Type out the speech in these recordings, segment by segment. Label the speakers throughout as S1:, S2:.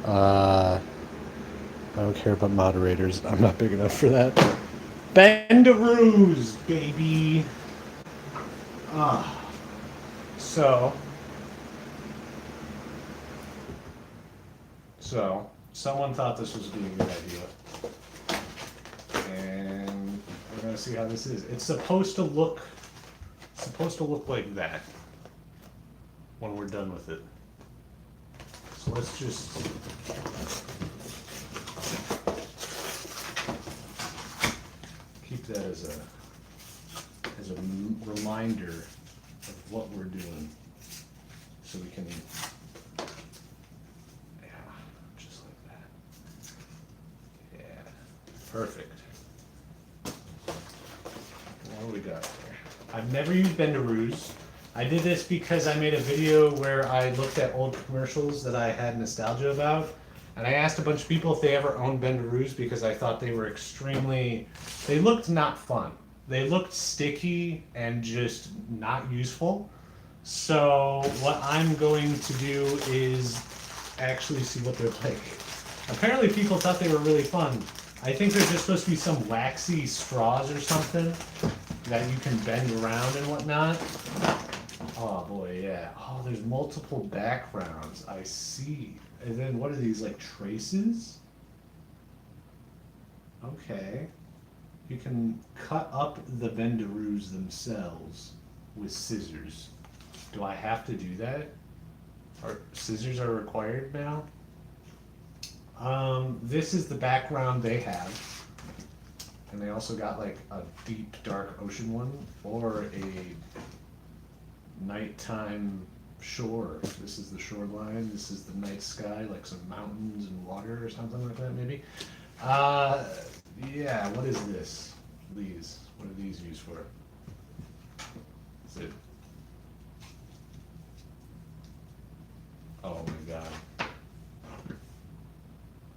S1: I don't care about moderators. I'm not big enough for that. Bendaroos, baby. Ah, so, someone thought this was being a good idea, and we're gonna see how this is. It's supposed to look like that when we're done with it. So let's just keep that as a reminder of what we're doing, so we can, yeah, just like that. Yeah, perfect. What do we got there? I've never used Bendaroos. I did this because I made a video where I looked at old commercials that I had nostalgia about, and I asked a bunch of people if they ever owned Bendaroos because I thought they were they looked not fun. They looked sticky and just not useful. So what I'm going to do is actually see what they're like. Apparently people thought they were really fun. I think they're just supposed to be some waxy straws or something that you can bend around and whatnot. Oh boy, yeah. Oh, there's multiple backgrounds. I see. And then what are these, like traces? Okay. You can cut up the Bendaroos themselves with scissors. Do I have to do that? Or scissors are required now? This is the background they have. And they also got like a deep, dark ocean one, or a nighttime shore. This is the shoreline, this is the night sky, like some mountains and water or something like that, maybe. Yeah, what is this? These. What are these used for? Is it? Oh my god.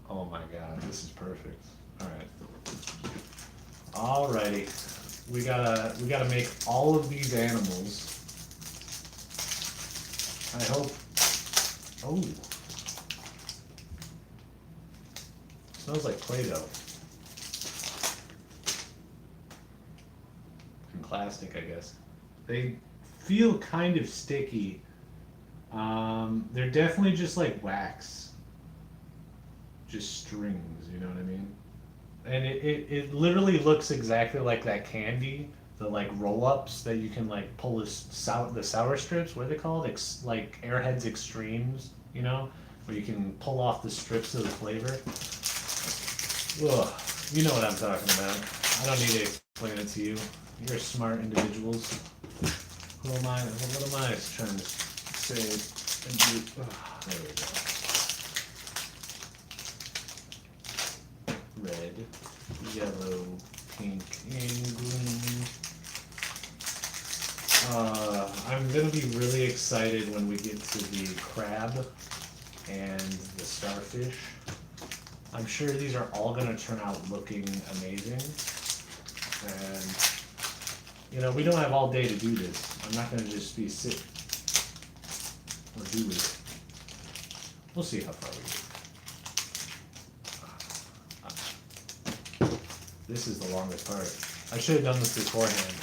S1: Oh my god, this is perfect. Alright. Alrighty. We gotta make all of these animals. I hope. Oh. Smells like Play-Doh. And plastic, I guess. They feel kind of sticky. They're definitely just like wax. Just strings, you know what I mean? And it literally looks exactly like that candy, the like roll-ups that you can like pull the sour strips. What are they called? Like Airheads Extremes, you know, where you can pull off the strips of the flavor. Ugh, you know what I'm talking about. I don't need to explain it to you. You're smart individuals. Who am I? What am I trying to say and do? Ugh, there we go. Red, yellow, pink, and green. I'm gonna be really excited when we get to the crab and the starfish. I'm sure these are all gonna turn out looking amazing. And, you know, we don't have all day to do this. I'm not gonna just be sit or do it. We'll see how far we get. This is the longest part. I should have done this beforehand.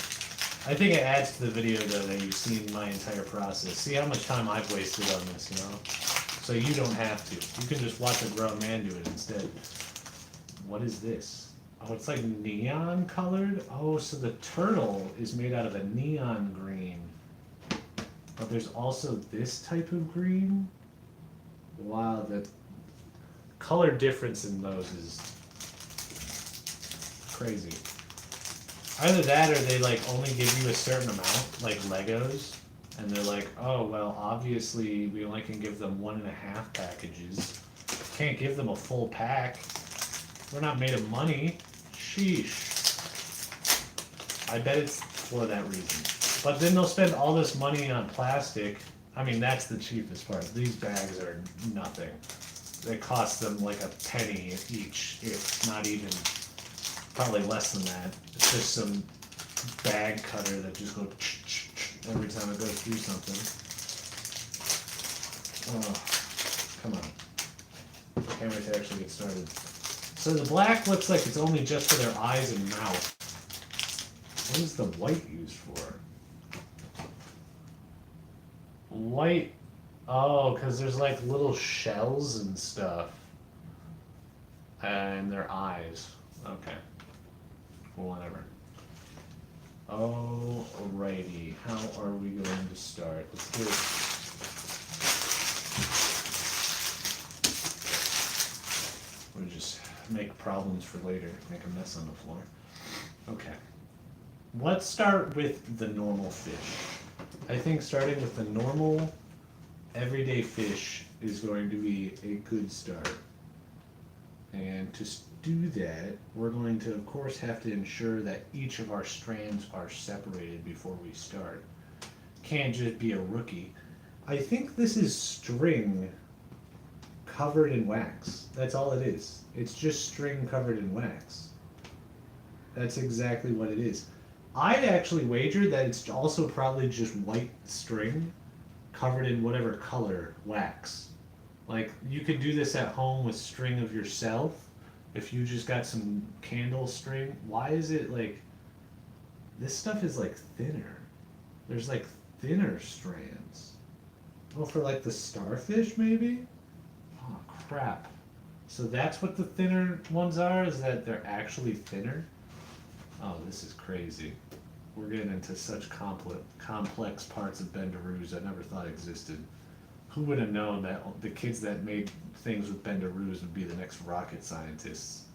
S1: I think it adds to the video though that you've seen my entire process. See how much time I've wasted on this, you know? So you don't have to. You can just watch a grown man do it instead. What is this? Oh, it's like neon colored? Oh, so the turtle is made out of a neon green. But there's also this type of green? Wow, the color difference in those is crazy. Either that or they like only give you a certain amount, like Legos, and they're like, oh well, obviously we only can give them 1.5 packages. Can't give them a full pack. We're not made of money. Sheesh. I bet it's for that reason. But then they'll spend all this money on plastic. I mean, that's the cheapest part. These bags are nothing. It costs them like a penny each, if not even, probably less than that. It's just some bag cutter that just goes every time it goes through something. Oh, come on. Can't wait to actually get started. So the black looks like it's only just for their eyes and mouth. What is the white used for? White, oh, because there's like little shells and stuff. And their eyes. Okay. Well, whatever. Alrighty. How are we going to start? Let's do it. We'll just make problems for later. Make a mess on the floor. Okay. Let's start with the normal fish. I think starting with the normal, everyday fish is going to be a good start. And to do that, we're going to, of course, have to ensure that each of our strands are separated before we start. Can't just be a rookie. I think this is string covered in wax. That's all it is. It's just string covered in wax. That's exactly what it is. I'd actually wager that it's also probably just white string covered in whatever color wax. Like, you could do this at home with string of yourself. If you just got some candle string, why is it like, this stuff is like thinner. There's like thinner strands. Oh, for like the starfish maybe? Oh, crap. So that's what the thinner ones are, is that they're actually thinner? Oh, this is crazy. We're getting into such complex parts of Bendaroos I never thought existed. Who would have known that the kids that made things with Bendaroos would be the next rocket scientists?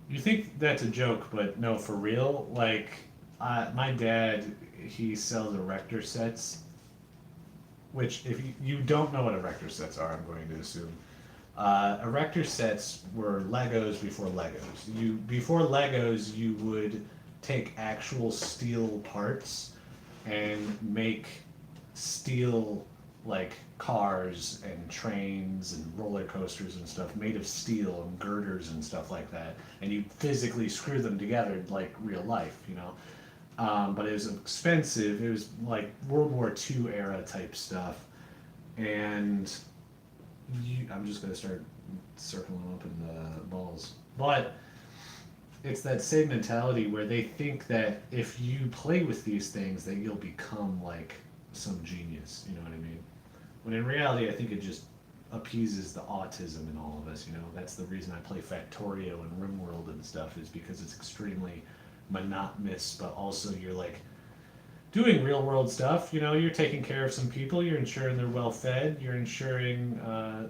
S1: You think that's a joke, but no, for real. Like, my dad, he sells erector sets, which if you don't know what erector sets are, I'm going to assume. Erector sets were Legos before Legos. Before Legos, you would take actual steel parts and make steel, like, cars and trains and roller coasters and stuff made of steel and girders and stuff like that, and you physically screw them together like real life, you know. But it was expensive. It was like World War II era type stuff, and I'm just gonna start circling up in the balls. But it's that same mentality where they think that if you play with these things, that you'll become like some genius. You know what I mean? When in reality, I think it just appeases the autism in all of us. You know, that's the reason I play Factorio and RimWorld and stuff, is because it's extremely monotonous, but also you're like doing real world stuff. You know, you're taking care of some people, you're ensuring they're well fed, you're ensuring,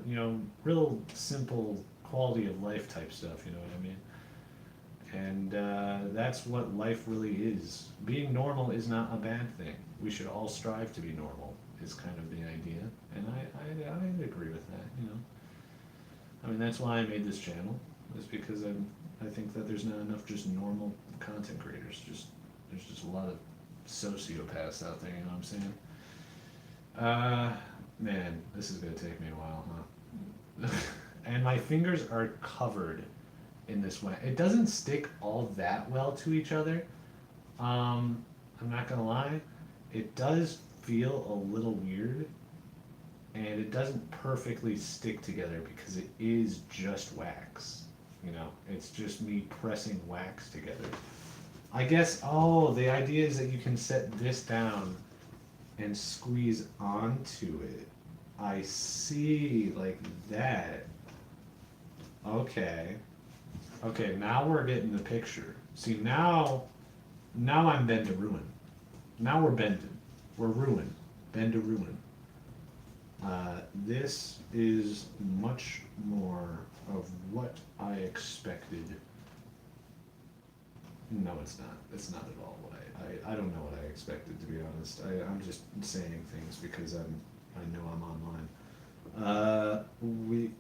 S1: you know, real simple quality of life type stuff. You know what I mean? And that's what life really is. Being normal is not a bad thing. We should all strive to be normal, is kind of the idea. And I agree with that, you know. I mean, that's why I made this channel, is because I think that there's not enough just normal content creators. There's just a lot of sociopaths out there, you know what I'm saying? Man, this is gonna take me a while, huh? And my fingers are covered in this way. It doesn't stick all that well to each other. I'm not gonna lie, it does feel a little weird, and it doesn't perfectly stick together because it is just wax. You know, it's just me pressing wax together. I guess, oh, the idea is that you can set this down and squeeze onto it. I see, like that. Okay. Okay, now we're getting the picture. See, now I'm Bendaroon. Now we're bending. We're ruined. Bendaroon. This is much more of what I expected. No, it's not. It's not at all what I don't know what I expected, to be honest. I'm just saying things because I know I'm online. We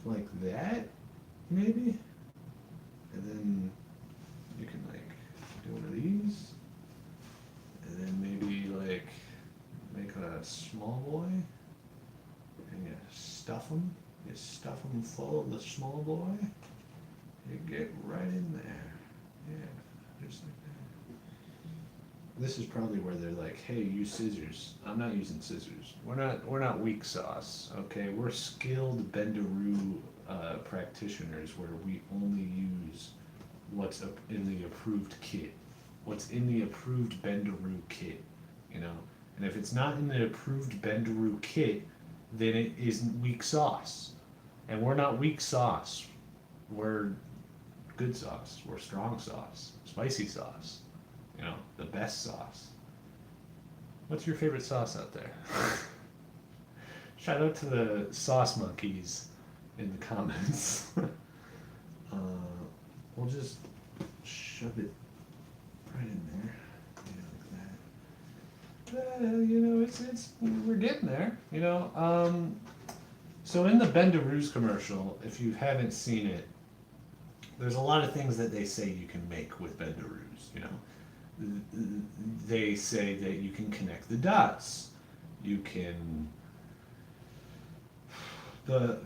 S1: like that, maybe? And then you can like do one of these, and then maybe like make a small boy, and you stuff him. You stuff him full of the small boy. You get right in there. Yeah, just like this is probably where they're like, hey, use scissors. I'm not using scissors. We're not weak sauce, okay? We're skilled Bendaroo practitioners where we only use what's in the approved kit. What's in the approved Bendaroo kit, you know? And if it's not in the approved Bendaroo kit, then it isn't weak sauce. And we're not weak sauce. We're good sauce. We're strong sauce. Spicy sauce. You know, the best sauce. What's your favorite sauce out there? Shout out to the sauce monkeys in the comments. We'll just shove it right in there. Yeah, like that. You know, it's we're getting there. You know, so in the Bendaroos commercial, if you haven't seen it, there's a lot of things that they say you can make with Bendaroos. You know, they say that you can connect the dots. You can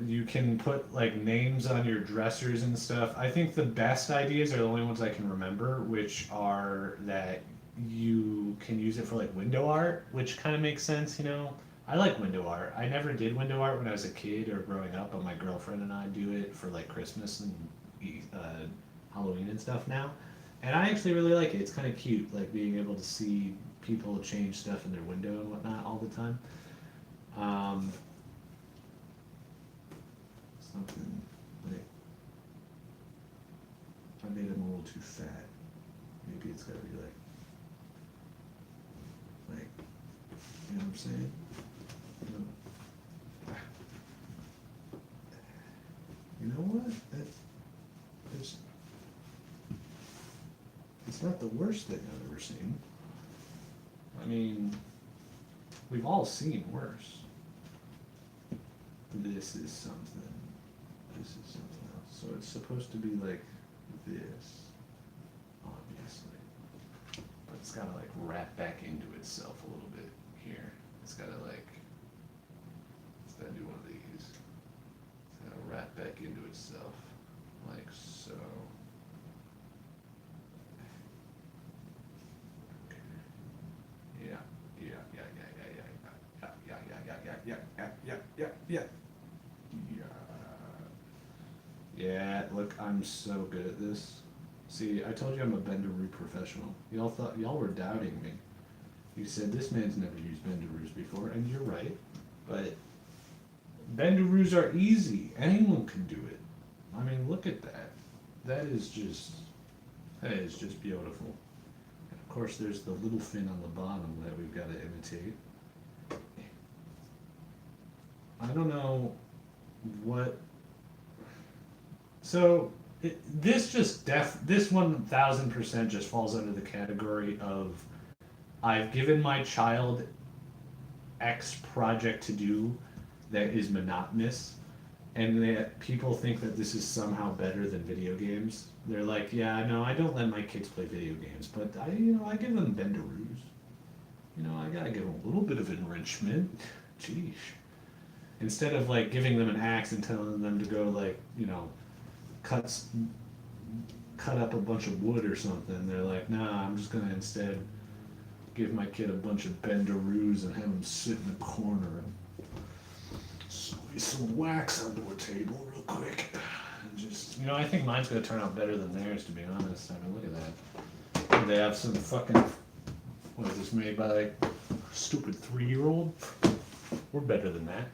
S1: you can put like names on your dressers and stuff. I think the best ideas are the only ones I can remember, which are that you can use it for like window art, which kind of makes sense, you know. I like window art. I never did window art when I was a kid or growing up, but my girlfriend and I do it for like Christmas and Halloween and stuff now. And I actually really like it. It's kind of cute, like being able to see people change stuff in their window and whatnot all the time. Um, Something like I made him a little too fat. Maybe it's gotta be like, you know what I'm saying? You know what? It's not the worst thing I've ever seen. I mean, we've all seen worse. This is something. This is something else. So it's supposed to be like this, obviously. But it's gotta like wrap back into itself a little bit here. It's gotta do one of these. It's gotta wrap back into itself, like so. Yeah, yeah, yeah, yeah, yeah, yeah, yeah, yeah, yeah, yeah, yeah, yeah, yeah, yeah. Yeah, look, I'm so good at this. See, I told you I'm a Bendaroo professional. Y'all were doubting me. You said this man's never used Bendaroos before, and you're right. But Bendaroos are easy. Anyone can do it. I mean, look at that. That is just beautiful. And of course, there's the little fin on the bottom that we've got to imitate. I don't know what. So this 1000% just falls under the category of I've given my child X project to do that is monotonous, and that people think that this is somehow better than video games. They're like, yeah, no, I don't let my kids play video games, but I give them Bendaroos. I gotta give them a little bit of enrichment. Jeez. Instead of like giving them an axe and telling them to go like, cut up a bunch of wood or something. They're like, nah, I'm just gonna instead give my kid a bunch of Bendaroos and have him sit in the corner and squeeze some wax onto a table real quick. And just, I think mine's gonna turn out better than theirs, to be honest. I mean, look at that. They have some fucking, what is this, made by like a stupid 3-year-old? We're better than that.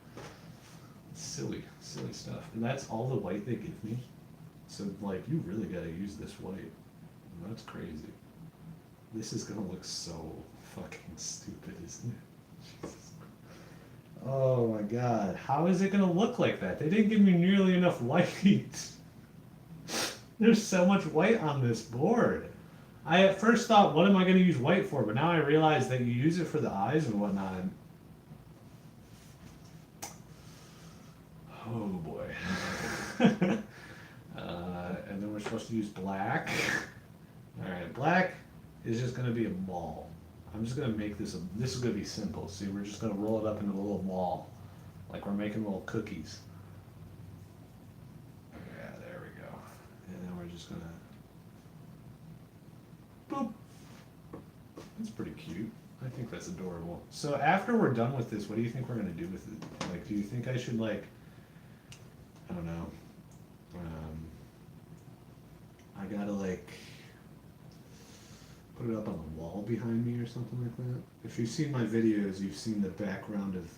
S1: Silly stuff. And that's all the white they give me. So, like, you really gotta use this white. That's crazy. This is gonna look so fucking stupid, isn't it? Jesus. Oh my god. How is it gonna look like that? They didn't give me nearly enough white. There's so much white on this board. I at first thought, what am I gonna use white for? But now I realize that you use it for the eyes and whatnot. Oh boy. And then we're supposed to use black. Alright, black is just going to be a ball. I'm just going to make this is going to be simple. See, we're just going to roll it up into a little ball. Like we're making little cookies. Yeah, there we go. And then we're just going to boop. That's pretty cute. I think that's adorable. So after we're done with this, what do you think we're gonna do with it? Like, do you think I should like, I don't know, um, I gotta like put it up on the wall behind me or something like that? If you've seen my videos, you've seen the background of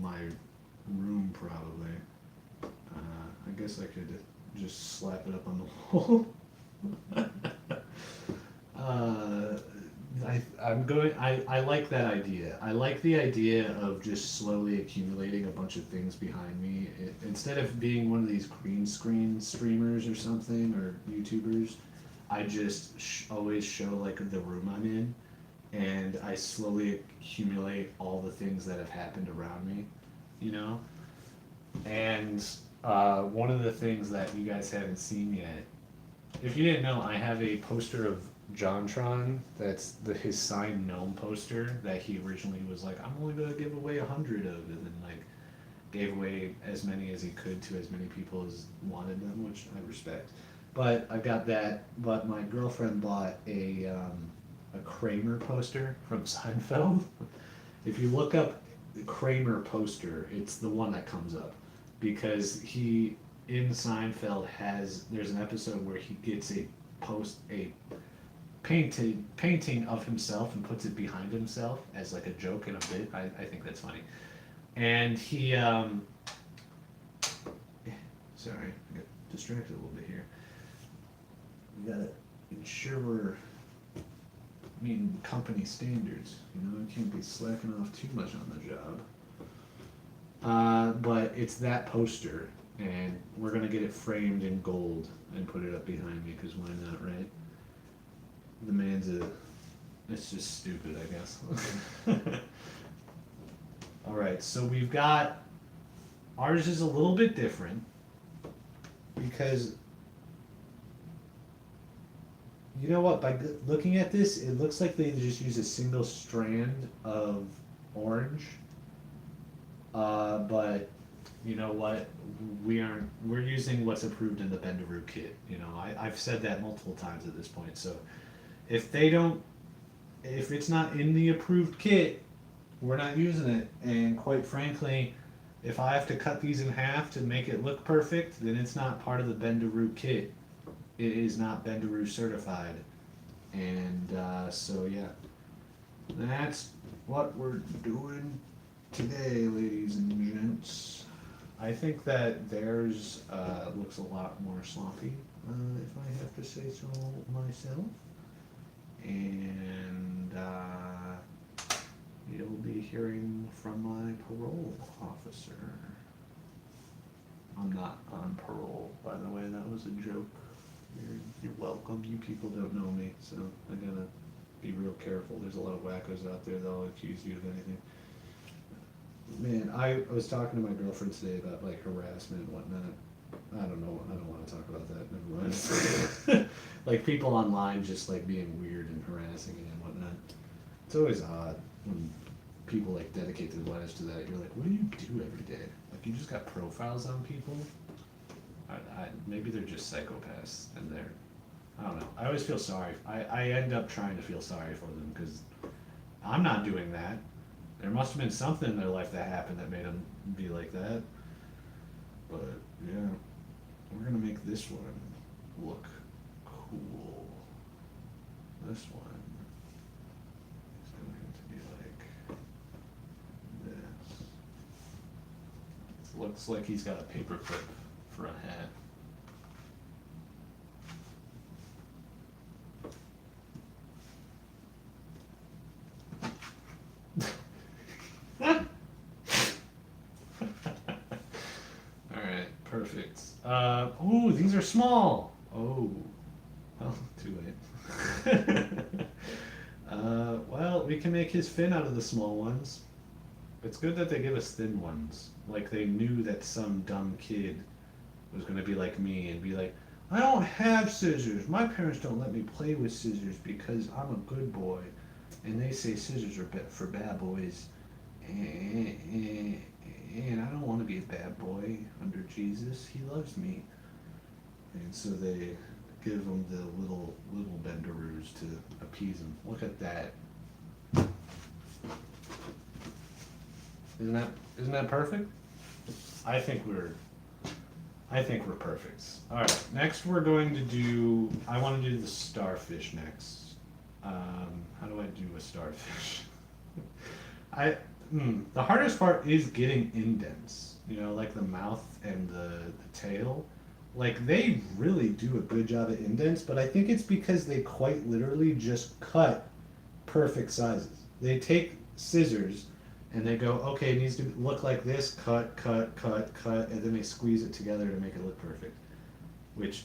S1: my room probably. I guess I could just slap it up on the wall. uh, I like that idea. I like the idea of just slowly accumulating a bunch of things behind me. Instead of being one of these green screen streamers or something, or YouTubers, I just always show like the room I'm in, and I slowly accumulate all the things that have happened around me, you know? And one of the things that you guys haven't seen yet, if you didn't know, I have a poster of JonTron. That's his signed gnome poster that he originally was like, I'm only gonna give away 100 of, and then like gave away as many as he could to as many people as wanted them, which I respect. But I got that. But my girlfriend bought a Kramer poster from Seinfeld. If you look up the Kramer poster, it's the one that comes up because he in Seinfeld there's an episode where he gets a painting of himself and puts it behind himself as like a joke and a bit. I think that's funny. And he sorry, I got distracted a little bit here. We gotta ensure we're meeting company standards. You know, I can't be slacking off too much on the job. But it's that poster, and we're gonna get it framed in gold and put it up behind me, because why not, right? The man's it's just stupid, I guess. Alright, so we've got, ours is a little bit different, because, you know what, by looking at this, it looks like they just use a single strand of orange. But you know what? We're using what's approved in the Bendaroo kit. You know, I've said that multiple times at this point. So if if it's not in the approved kit, we're not using it. And quite frankly, if I have to cut these in half to make it look perfect, then it's not part of the Bendaroo kit. It is not Bendaroo certified. And so yeah, that's what we're doing today, ladies and gents. I think that theirs looks a lot more sloppy, if I have to say so myself. And you'll be hearing from my parole officer. I'm not on parole, by the way. That was a joke. You're welcome. You people don't know me, so I gotta be real careful. There's a lot of wackos out there that'll accuse you of anything. Man, I was talking to my girlfriend today about like harassment and whatnot. I don't know. I don't want to talk about that. Never mind. Like people online just like being weird and harassing and whatnot. It's always odd when people like dedicate their lives to that. You're like, what do you do every day? Like you just got profiles on people. Maybe they're just psychopaths and I don't know. I always feel sorry. I end up trying to feel sorry for them because I'm not doing that. There must have been something in their life that happened that made them be like that. But yeah, we're gonna make this one look cool. This one is going to be like this. It looks like he's got a paper clip for a hat. Alright, perfect. Ooh, these are small. Oh, well, too late. Well, we can make his fin out of the small ones. It's good that they give us thin ones. Like they knew that some dumb kid was gonna be like me and be like, I don't have scissors. My parents don't let me play with scissors because I'm a good boy. And they say scissors are for bad boys. And I don't want to be a bad boy under Jesus. He loves me. And so they give him the little Bendaroos to appease him. Look at that. Isn't that perfect? I think we're perfect. All right. Next, we're going to do. I want to do the starfish next. How do I do a starfish? I the hardest part is getting indents. You know, like the mouth and the tail. Like they really do a good job at indents, but I think it's because they quite literally just cut perfect sizes. They take scissors and they go, okay, it needs to look like this, cut, cut, cut, cut, and then they squeeze it together to make it look perfect. Which,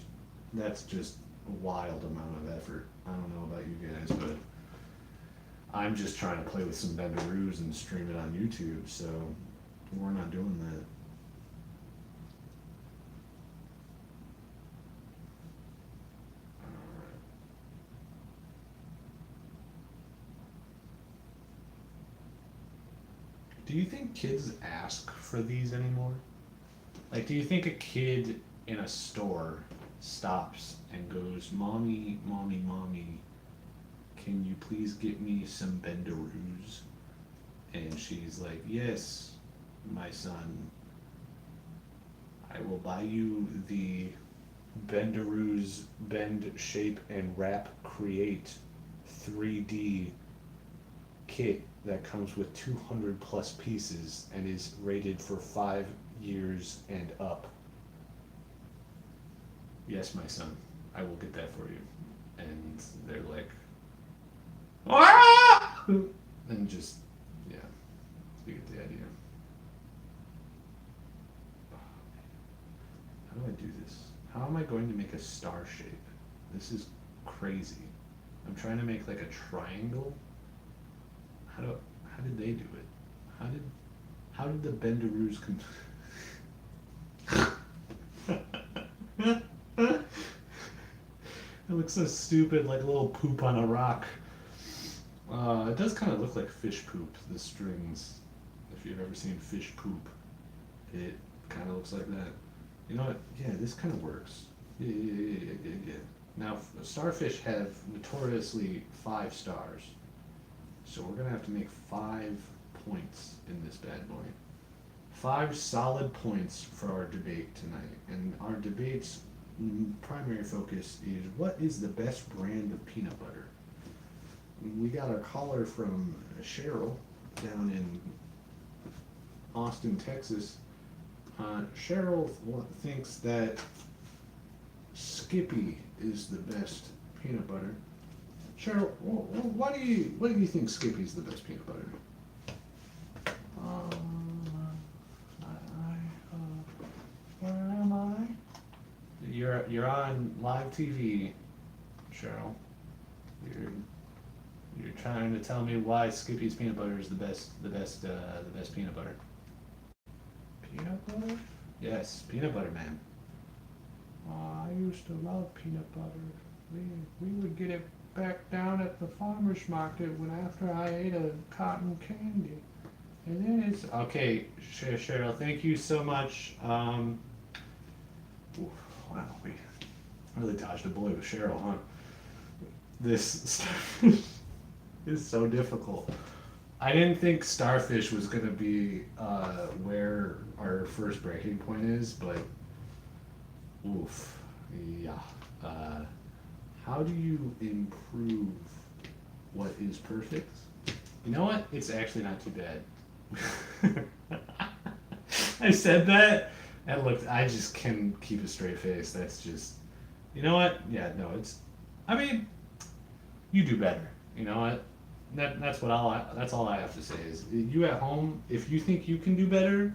S1: that's just a wild amount of effort. I don't know about you guys, but I'm just trying to play with some Bendaroos and stream it on YouTube, so we're not doing that. Do you think kids ask for these anymore? Like, do you think a kid in a store stops and goes, "Mommy, mommy, mommy, can you please get me some Bendaroos?" And she's like, "Yes, my son. I will buy you the Bendaroos Bend, Shape, and Wrap Create 3D kit that comes with 200 plus pieces and is rated for 5 years and up. Yes, my son, I will get that for you." And they're like, "Ah!" And just, yeah, you get the idea. How do I do this? How am I going to make a star shape? This is crazy. I'm trying to make like a triangle. How did they do it? How did the Bendaroos It looks so stupid, like a little poop on a rock. It does kind of look like fish poop, the strings. If you've ever seen fish poop, it kind of looks like that. You know what? Yeah, this kind of works. Yeah. Now, starfish have notoriously 5 stars. So we're going to have to make 5 points in this bad boy. 5 solid points for our debate tonight. And our debate's primary focus is, what is the best brand of peanut butter? We got our caller from Cheryl down in Austin, Texas. Cheryl thinks that Skippy is the best peanut butter. Cheryl, why do you think Skippy's the best peanut butter? Where am I? You're on live TV, Cheryl. You're trying to tell me why Skippy's peanut butter is the best peanut butter. Peanut butter? Yes, peanut butter, man. I used to love peanut butter. We would get it back down at the farmer's market when after I ate a cotton candy. And then it's okay, Cheryl. Thank you so much. Wow, we really dodged a bullet with Cheryl, huh? This is so difficult. I didn't think starfish was gonna be where our first breaking point is, but oof, yeah. How do you improve what is perfect? You know what? It's actually not too bad. I said that, and look, I just can keep a straight face. That's just, you know what? Yeah, no, it's, I mean, you do better. You know what? That's all I have to say is, you at home, if you think you can do better,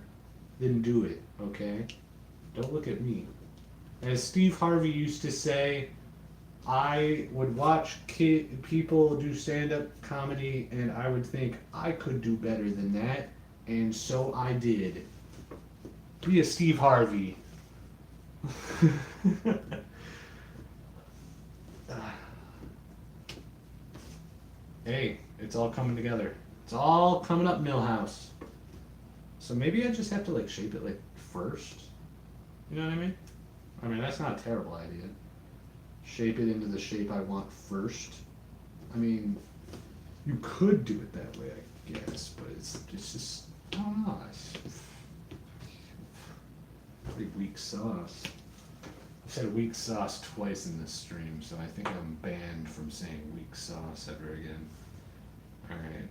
S1: then do it, okay? Don't look at me. As Steve Harvey used to say, I would watch people do stand-up comedy and I would think I could do better than that, and so I did. Be a Steve Harvey. Hey, it's all coming together. It's all coming up, Millhouse. So maybe I just have to like shape it like first. You know what I mean? I mean, that's not a terrible idea. Shape it into the shape I want first. I mean, you could do it that way, I guess, but it's just, I don't know. Pretty weak sauce. I said weak sauce twice in this stream, so I think I'm banned from saying weak sauce ever again. Alright.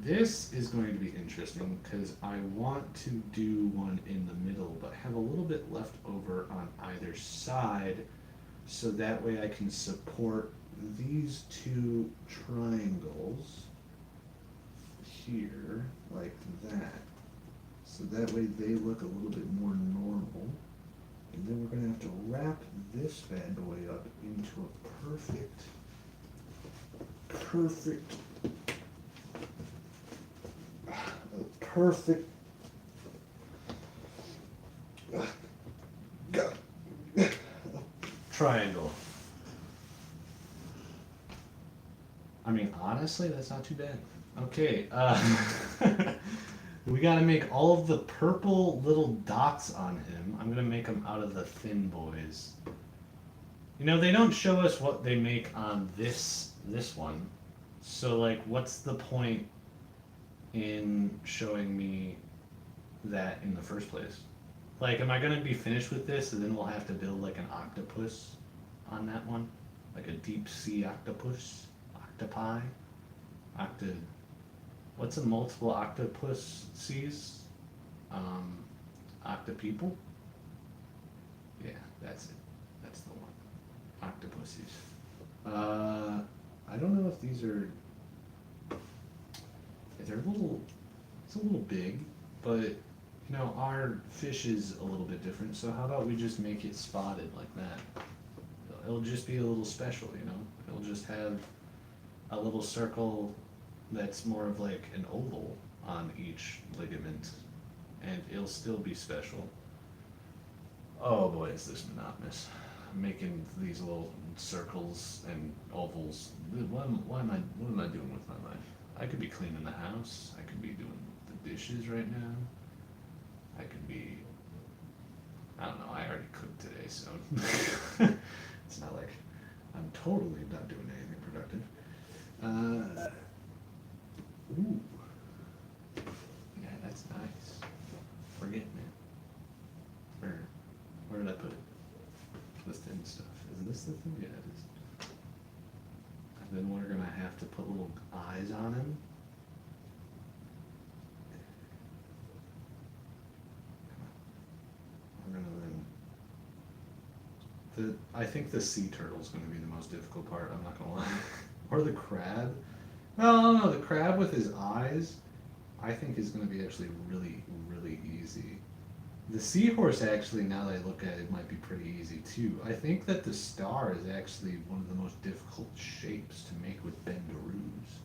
S1: This is going to be interesting because I want to do one in the middle, but have a little bit left over on either side, so that way I can support these two triangles here, like that. So that way they look a little bit more normal. And then we're going to have to wrap this bad boy up into a perfect triangle. I mean, honestly, that's not too bad. Okay, we gotta make all of the purple little dots on him. I'm gonna make them out of the thin boys. You know, they don't show us what they make on this one. So, like, what's the point in showing me that in the first place? Like, am I gonna be finished with this and then we'll have to build, like, an octopus on that one? Like a deep sea octopus? Octopi? What's a multiple octopus seas? Octopeople? Yeah, that's it. That's the one. Octopuses. I don't know if these are... They're a little... It's a little big, but, you know, our fish is a little bit different, so how about we just make it spotted like that? It'll just be a little special, you know? It'll just have a little circle that's more of like an oval on each ligament, and it'll still be special. Oh boy, is this monotonous. I'm making these little circles and ovals. What am I doing with my life? I could be cleaning the house. I could be doing the dishes right now. I could be, I don't know, I already cooked today, so it's not like I'm totally not doing anything productive. Ooh. Yeah, that's nice. Forgetting it. Where did I put it? The thin stuff. Is this the thing? Yeah, it is. And then we're gonna have to put little eyes on him. We're gonna then... I think the sea turtle's gonna be the most difficult part, I'm not gonna lie. Or the crab. No, the crab with his eyes, I think is going to be actually really, really easy. The seahorse, actually, now that I look at it, might be pretty easy too. I think that the star is actually one of the most difficult shapes to make with Bendaroos.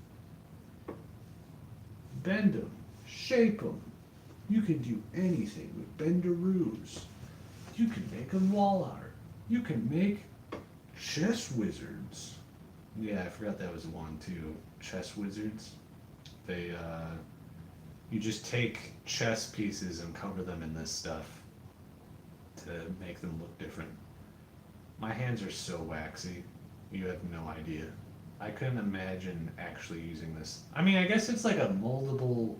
S1: Bend them, shape them. You can do anything with Bendaroos. You can make a wall art. You can make chess wizards. Yeah, I forgot that was one too. Chess wizards. They, you just take chess pieces and cover them in this stuff to make them look different. My hands are so waxy, you have no idea. I couldn't imagine actually using this. I mean, I guess it's like a moldable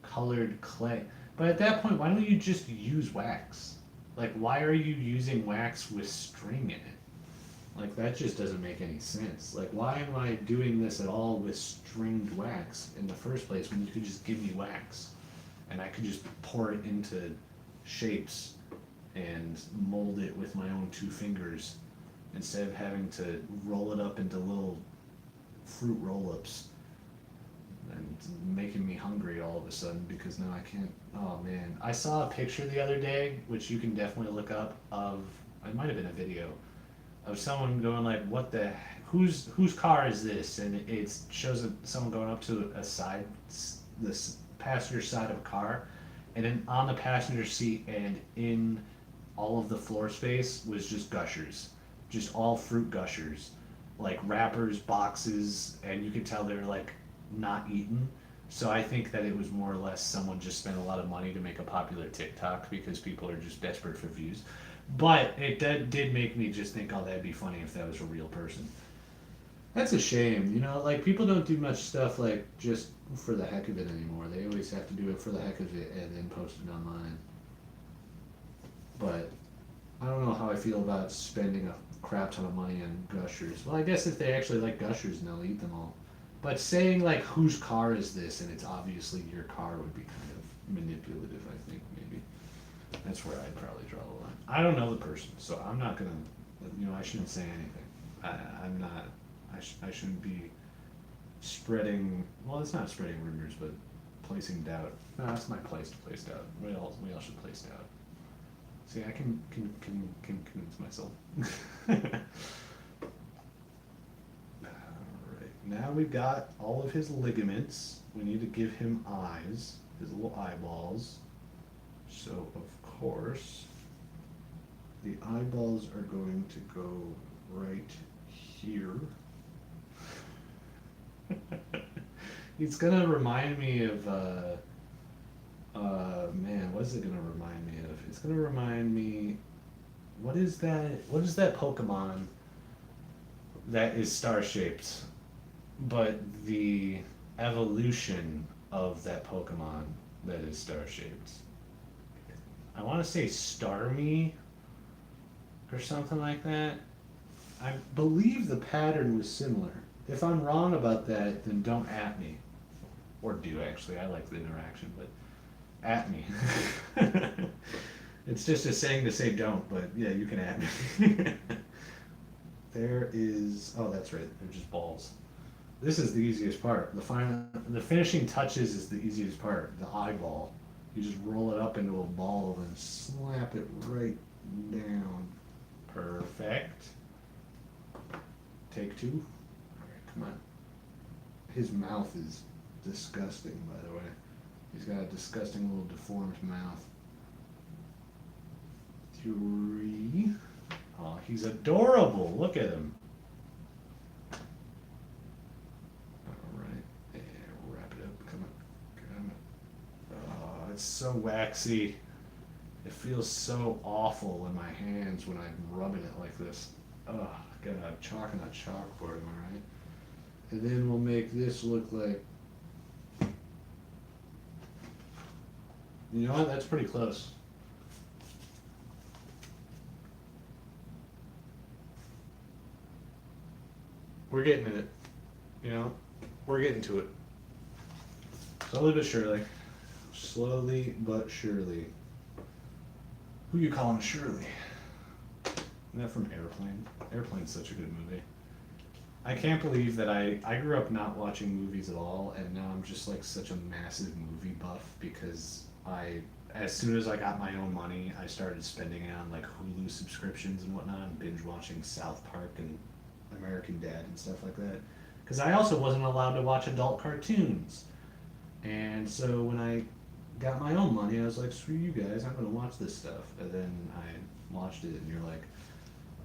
S1: colored clay. But at that point, why don't you just use wax? Like, why are you using wax with string in it? Like, that just doesn't make any sense. Like, why am I doing this at all with stringed wax in the first place when you could just give me wax? And I could just pour it into shapes and mold it with my own 2 fingers instead of having to roll it up into little fruit roll-ups and making me hungry all of a sudden because now I can't... Oh, man. I saw a picture the other day, which you can definitely look up, of... It might have been a video of someone going like, what the, whose car is this? And it shows someone going up to this passenger side of a car, and then on the passenger seat and in all of the floor space was just gushers, just all fruit gushers, like wrappers, boxes, and you could tell they were like not eaten. So I think that it was more or less someone just spent a lot of money to make a popular TikTok because people are just desperate for views. But it did make me just think, oh, that'd be funny if that was a real person. That's a shame. You know, like people don't do much stuff like just for the heck of it anymore. They always have to do it for the heck of it and then post it online. But I don't know how I feel about spending a crap ton of money on gushers. Well, I guess if they actually like gushers, and they'll eat them all. But saying like whose car is this and it's obviously your car would be kind of manipulative, I think, maybe. That's where I'd probably draw the line. I don't know the person, so I'm not gonna, you know, I shouldn't say anything. I'm not, I shouldn't be spreading, well, it's not spreading rumors, but placing doubt. No, that's my place to place doubt. We all should place doubt. See, I can convince myself. Alright, now we've got all of his ligaments. We need to give him eyes, his little eyeballs. So, of course, the eyeballs are going to go right here. It's gonna remind me of, man, what is it gonna remind me of? It's gonna remind me, what is that Pokemon that is star-shaped, but the evolution of that Pokemon that is star-shaped? I want to say Starmie or something like that. I believe the pattern was similar. If I'm wrong about that, then don't at me. Or do, actually. I like the interaction, but at me. It's just a saying to say don't, but yeah, you can at me. There is, oh, that's right, they're just balls. This is the easiest part. The finishing touches is the easiest part, the eyeball. You just roll it up into a ball and slap it right down. Perfect. Take two. Alright, come on. His mouth is disgusting, by the way. He's got a disgusting little deformed mouth. Three. Oh, he's adorable. Look at him. Alright. And wrap it up. Come on. Oh, it's so waxy. It feels so awful in my hands when I'm rubbing it like this. Oh, God, I'm chalking a chalkboard, am I right? And then we'll make this look like... You know what? That's pretty close. We're getting in it. You know? We're getting to it. Slowly but surely. Slowly but surely. Who you calling Shirley? Isn't that from Airplane? Airplane's such a good movie. I can't believe that I grew up not watching movies at all, and now I'm just like such a massive movie buff because as soon as I got my own money, I started spending it on like Hulu subscriptions and whatnot, and binge watching South Park and American Dad and stuff like that. Because I also wasn't allowed to watch adult cartoons. And so when I got my own money, I was like, screw you guys, I'm going to watch this stuff. And then I watched it, and you're like,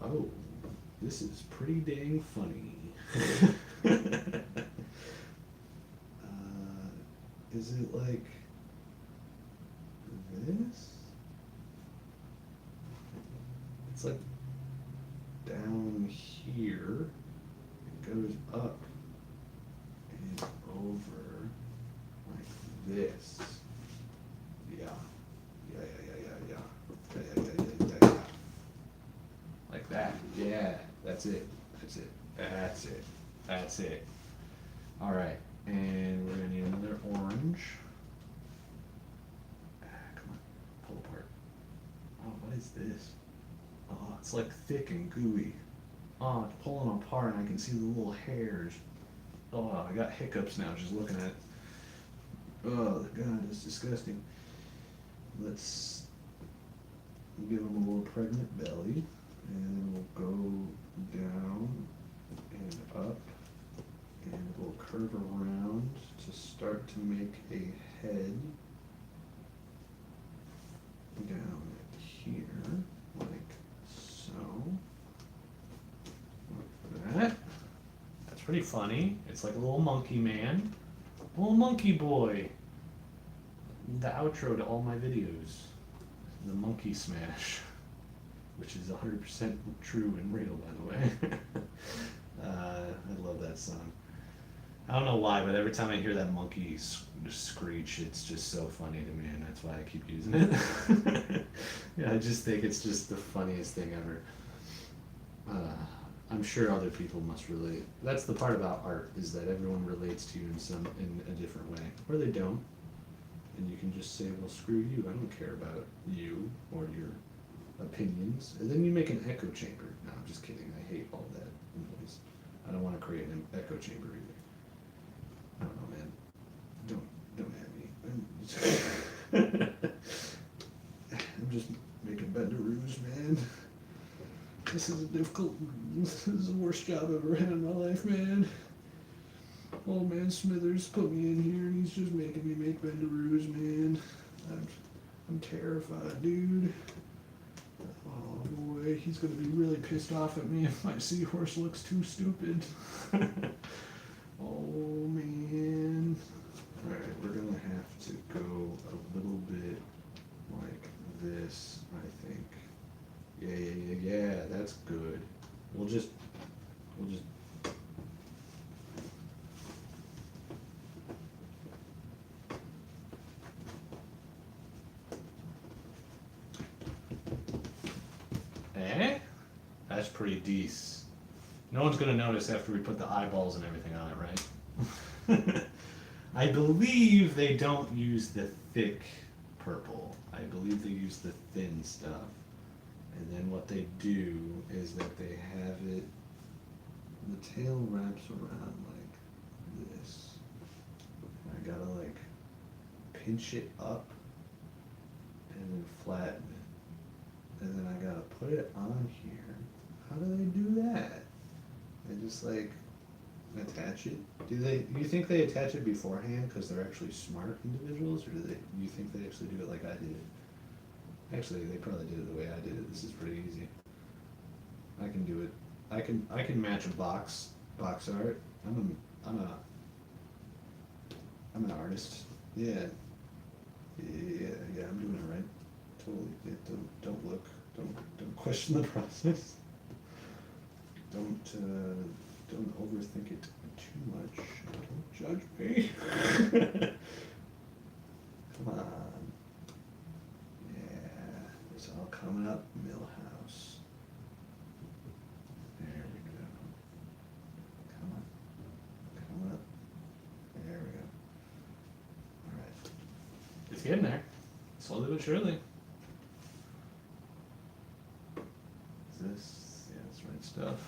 S1: oh, this is pretty dang funny. Is it like this? It's like down here. It goes up and over like this. Yeah. Yeah. Like that. Yeah. That's it. That's it. Alright. And we're gonna need another orange. Come on. Pull apart. Oh, what is this? Oh, it's like thick and gooey. Oh, it's pulling apart and I can see the little hairs. Oh, I got hiccups now just looking at it. Oh, God, it's disgusting. Let's give him a little pregnant belly. And then we'll go down and up. And we'll curve around to start to make a head down here, like so. Like that. That's pretty funny. It's like a little monkey man. A little monkey boy. The outro to all my videos. The monkey smash. Which is 100% true and real, by the way. I love that song. I don't know why, but every time I hear that monkey screech, it's just so funny to me, and that's why I keep using it. Yeah, I just think it's just the funniest thing ever. I'm sure other people must relate. That's the part about art, is that everyone relates to you in a different way, or they don't, and you can just say, "Well, screw you. I don't care about you or your opinions," and then you make an echo chamber. No, I'm just kidding. I hate all that noise. I don't want to create an echo chamber either. I don't know, man. Don't at me. I'm just making Bendaroos, man. This is a difficult. This is the worst job I've ever had in my life, man. Old man Smithers put me in here, and he's just making me make Bendaroos, man. I'm terrified, dude. Oh boy, he's gonna be really pissed off at me if my seahorse looks too stupid. Oh man. Alright, we're gonna have to go a little bit like this, I think. Yeah, that's good. We'll just Eh? That's pretty decent. No one's gonna notice after we put the eyeballs and everything on it, right? I believe they don't use the thick purple. I believe they use the thin stuff. And then what they do is that they have it, the tail wraps around like this. I gotta like pinch it up and then flatten it. And then I gotta put it on here. How do they do that? They just like attach it. You think they attach it beforehand because they're actually smart individuals, or you think they actually do it like I did it? Actually, they probably did it the way I did it. This is pretty easy. I can do it. I can match a box art. I'm an artist. Yeah. Yeah, I'm doing it right. Totally. Yeah, don't look. Don't question the process. Don't overthink it too much. Don't judge me. Come on. Yeah, it's all coming up, Millhouse. There we go. Come on. Come up. There we go. Alright. It's getting there. Slowly but surely. Is this? Yeah, that's the right stuff.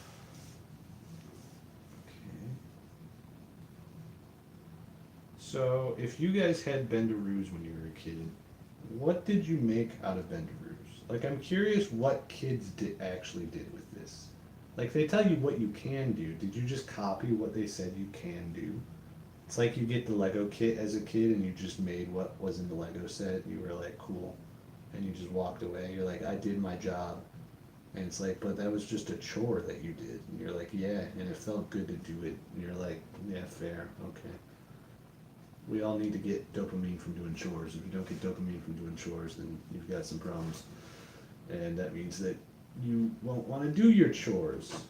S1: Okay. So, if you guys had Bendaroos when you were a kid, what did you make out of Bendaroos? Like, I'm curious what kids actually did with this. Like, they tell you what you can do. Did you just copy what they said you can do? It's like you get the Lego kit as a kid and you just made what was in the Lego set. You were like, cool. And you just walked away. You're like, I did my job. And it's like, but that was just a chore that you did. And you're like, yeah, and it felt good to do it. And you're like, yeah, fair, okay. We all need to get dopamine from doing chores. If you don't get dopamine from doing chores, then you've got some problems. And that means that you won't want to do your chores.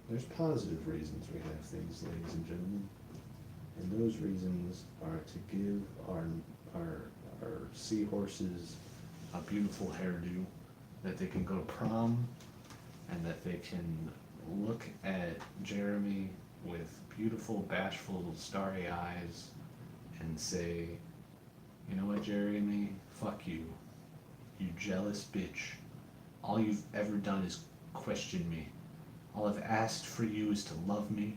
S1: There's positive reasons we have things, ladies and gentlemen. And those reasons are to give our seahorses a beautiful hairdo, that they can go to prom, and that they can look at Jeremy with beautiful, bashful, starry eyes and say, you know what, Jeremy? Fuck you. You jealous bitch. All you've ever done is question me. All I've asked for you is to love me,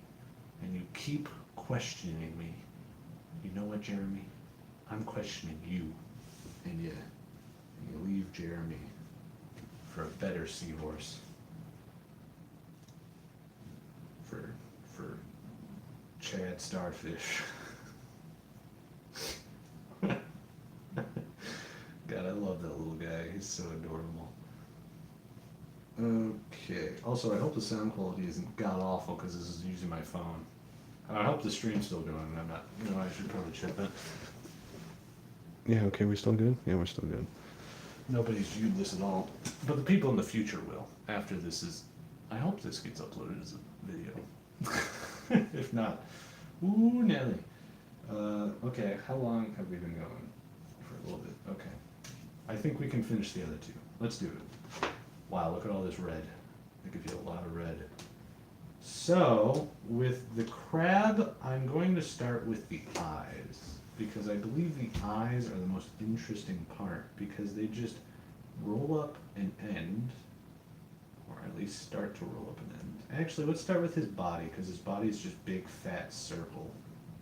S1: and you keep questioning me. You know what, Jeremy? I'm questioning you. And you leave Jeremy for a better seahorse. For Chad Starfish. God, I love that little guy. He's so adorable. Okay. Also, I hope the sound quality isn't god awful because this is using my phone. I hope the stream's still going, and I'm not. I should probably check that. Yeah. Okay. We still good? Yeah, we're still good. Nobody's viewed this at all, but the people in the future will after this is I hope this gets uploaded as a video. If not, ooh, Nelly. Okay, how long have we been going? For a little bit. Okay. I think we can finish the other two. Let's do it. Wow, look at all this red. They give you a lot of red. So, with the crab, I'm going to start with the eyes, because I believe the eyes are the most interesting part, because they just roll up and end, or at least start to roll up and end. Actually, let's start with his body, because his body is just big fat circle,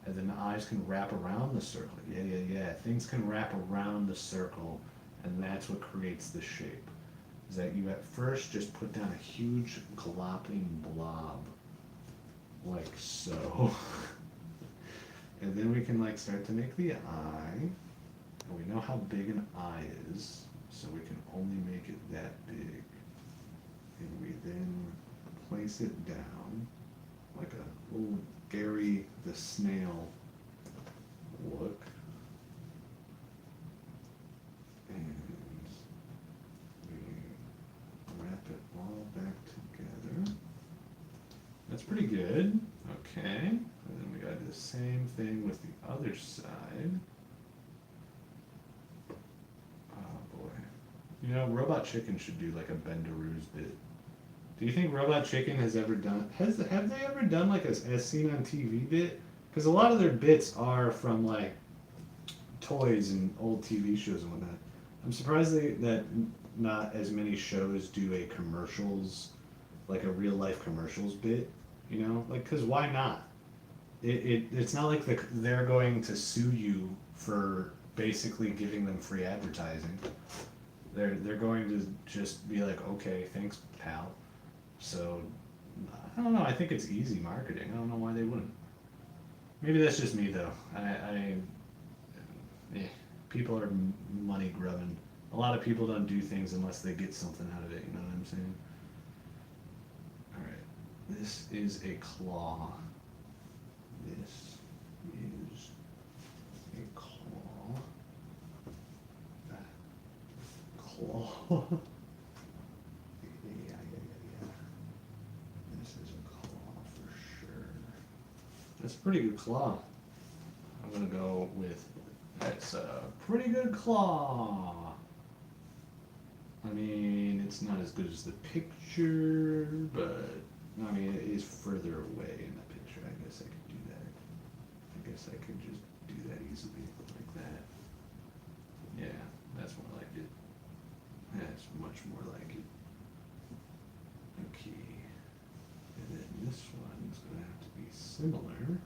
S1: and then the eyes can wrap around the circle. Yeah. Things can wrap around the circle, and that's what creates the shape. Is that you at first just put down a huge glopping blob, like so. And then we can like start to make the eye, and we know how big an eye is, so we can only make it that big. And we then place it down like a little Gary the Snail look. And we wrap it all back together. That's pretty good. Okay. And then we gotta do the same thing with the other side. Oh boy. You know, Robot Chicken should do like a Bendaroos bit. Do you think Robot Chicken has ever done, have they ever done like a as seen on TV bit? Because a lot of their bits are from like toys and old TV shows and whatnot. I'm surprised that not as many shows do a commercials, like a real life commercials bit, you know? Like, because why not? It's not like they're going to sue you for basically giving them free advertising. They're going to just be like, okay, thanks, pal. So, I don't know. I think it's easy marketing. I don't know why they wouldn't. Maybe that's just me, though. People are money grubbing. A lot of people don't do things unless they get something out of it. You know what I'm saying? All right. This is a claw. This is a claw. Claw. That's a pretty good claw. I'm gonna go with, that's a pretty good claw. I mean, it's not as good as the picture, but, I mean, it is further away in the picture. I guess I could do that. I guess I could just do that easily, like that. Yeah, that's more like it. That's much more like it. Okay. And then this one's gonna have to be similar.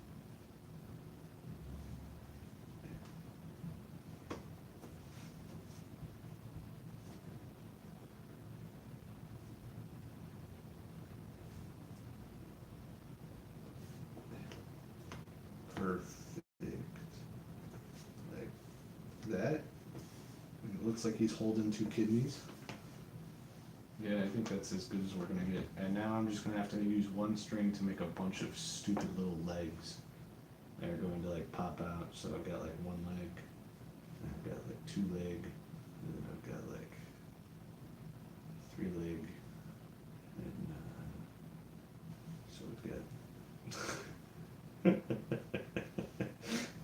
S1: Perfect. Like that. It looks like he's holding two kidneys. Yeah, I think that's as good as we're gonna get. And now I'm just gonna have to use one string to make a bunch of stupid little legs that are going to like pop out. So I've got like one leg, and I've got like two leg, and then I've got like three leg, and so we've got.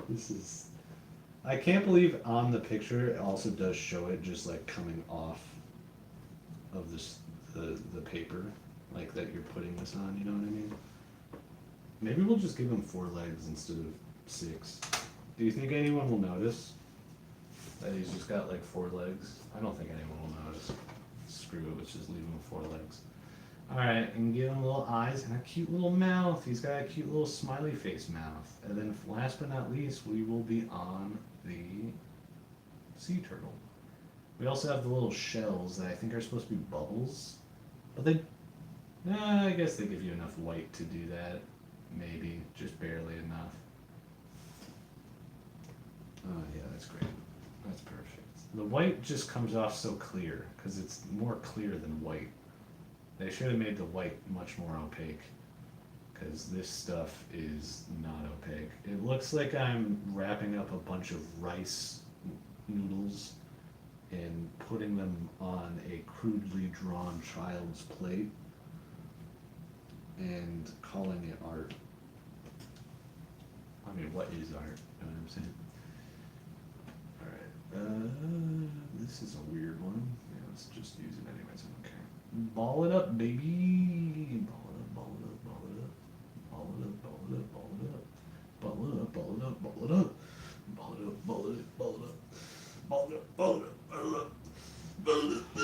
S1: This is. I can't believe on the picture it also does show it just like coming off of this the paper, like that you're putting this on, you know what I mean? Maybe we'll just give him 4 legs instead of 6. Do you think anyone will notice that he's just got like 4 legs? I don't think anyone will notice. Screw it, let's just leave him 4 legs. Alright, and give him little eyes and a cute little mouth. He's got a cute little smiley face mouth. And then last but not least, we will be on the sea turtle. We also have the little shells that I think are supposed to be bubbles. But they, I guess they give you enough white to do that. Maybe, just barely enough. Oh yeah, that's great. That's perfect. The white just comes off so clear, because it's more clear than white. They should have made the white much more opaque, because this stuff is not opaque. It looks like I'm wrapping up a bunch of rice noodles and putting them on a crudely drawn child's plate. and calling it art. I mean, what is art? You know what I'm saying? Alright, this is a weird one. Yeah, let's just use it anyways, okay. Ball it up, baby! Ball it up, ball it up, ball it up. Ball it up, ball it up, ball it up. Ball it up, ball it up, ball it up. Ball it up, ball it up, ball it up. Ball it up, ball it up, ball it up. Ball it up.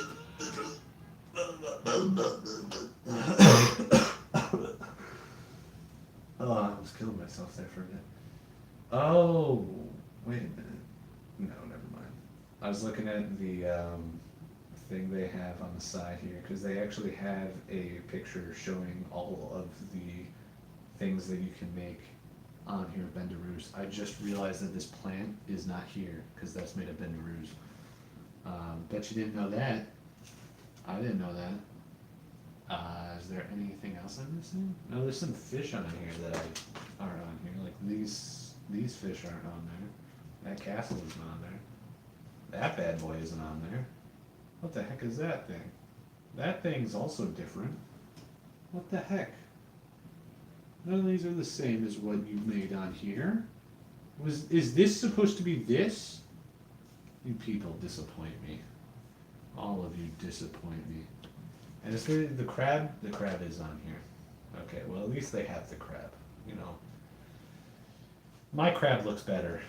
S1: Oh, I was killing myself there for a minute. Oh, wait a minute. No, never mind. I was looking at the thing they have on the side here because they actually have a picture showing all of the things that you can make on here, Bendaroos. I just realized that this plant is not here because that's made of Bendaroos. Bet you didn't know that. I didn't know that. Is there anything else I'm missing? No, there's some fish on here that aren't on here. Like these fish aren't on there. That castle isn't on there. That bad boy isn't on there. What the heck is that thing? That thing's also different. What the heck? None of these are the same as what you made on here. Is this supposed to be this? You people disappoint me. All of you disappoint me. And it's really the crab. The crab is on here. Okay, well at least they have the crab. You know, my crab looks better,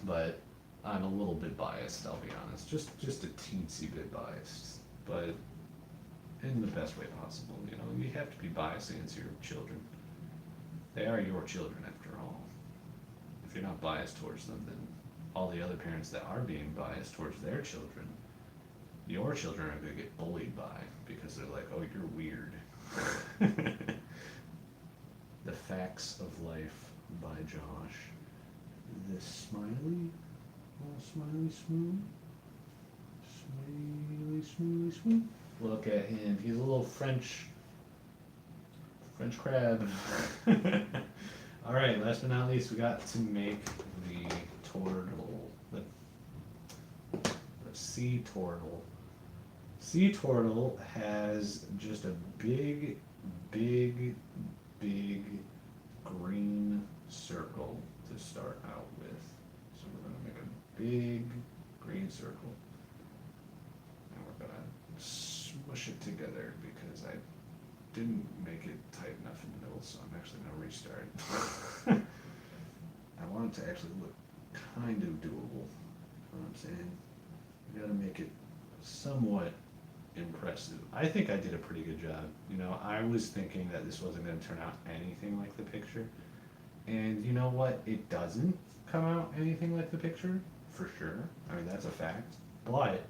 S1: but I'm a little bit biased. I'll be honest, just a teensy bit biased, but in the best way possible. You know, you have to be biased against your children. They are your children after all. If you're not biased towards them, then all the other parents that are being biased towards their children, your children are going to get bullied by because they're like, oh, you're weird. The Facts of Life by Josh. This smiley, oh, smiley smooth, smiley smoothly smooth. Look at him. He's a little French crab. All right. Last but not least, we got to make the turtle, the sea turtle. Sea turtle has just a big, big, big green circle to start out with. So we're going to make a big green circle. And we're going to smush it together because I didn't make it tight enough in the middle, so I'm actually going to restart. I want it to actually look kind of doable. You know what I'm saying? You got to make it somewhat impressive. I think I did a pretty good job. You know, I was thinking that this wasn't going to turn out anything like the picture. And you know what? It doesn't come out anything like the picture, for sure. I mean, that's a fact. But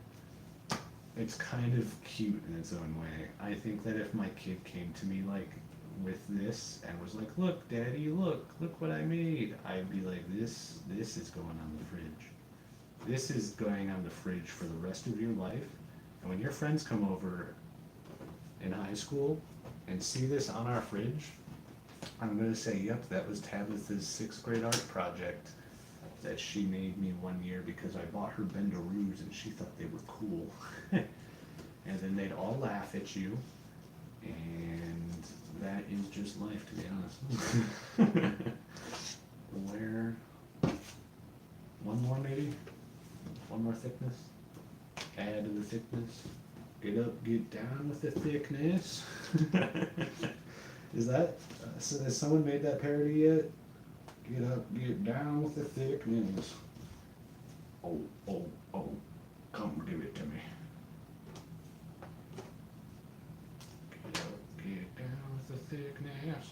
S1: it's kind of cute in its own way. I think that if my kid came to me like with this and was like, look, Daddy, look what I made, I'd be like, this is going on the fridge. This is going on the fridge for the rest of your life. And when your friends come over in high school and see this on our fridge, I'm going to say, yep, that was Tabitha's 6th grade art project that she made me one year because I bought her Bendaroos and she thought they were cool. And then they'd all laugh at you. And that is just life, to be honest. Where? One more, maybe? One more thickness? Add to the thickness. Get up, get down with the thickness. Is that, has someone made that parody yet? Get up, get down with the thickness. Oh, come give it to me. Get up, get down with the thickness.